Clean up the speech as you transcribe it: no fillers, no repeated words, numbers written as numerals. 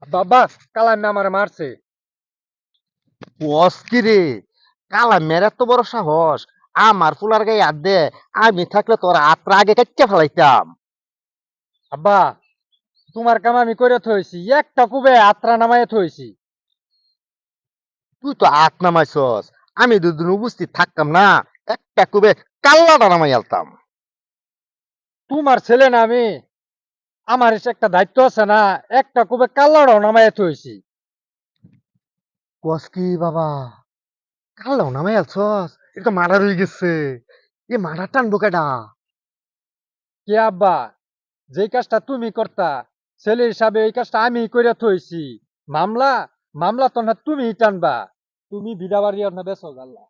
বাবা কালাম আমার মারছে। বস কি রে, কালা মেরে এত বড় সাহস! আমার ফুলার গায়ে হাত দে! আমি থাকলে তোর হাতটা আগে কেটে ফেলাইতাম। আব্বা তোমার কাম আমি করে থইছি, একটা কুবে আত্রা নামায় থইছি। তুই তো হাত নামাইছস, আমি দুদিন উপস্থিত থাকতাম না, একটা কুবে কাল্লাটা নামাই আলতাম। তোমার ছেলে না আমি, আমার এসে একটা দায়িত্ব আছে না, একটা কুবে কাল্লাড়াও নামায় থইছি। বস কি বাবা, কাল্লাও নামাই আলছস? এটা তো মার্ডার হয়ে গেছে। এ মার্ডার টানবো কেডা? কে আব্বা, যেই কাজটা তুমি করতা ছেলে হিসাবে এই কাজটা আমি করে থইছি। মামলা মামলা তো না তুমি টানবা, তুমি বিদাবাড়ি না বেসো গাল্লা।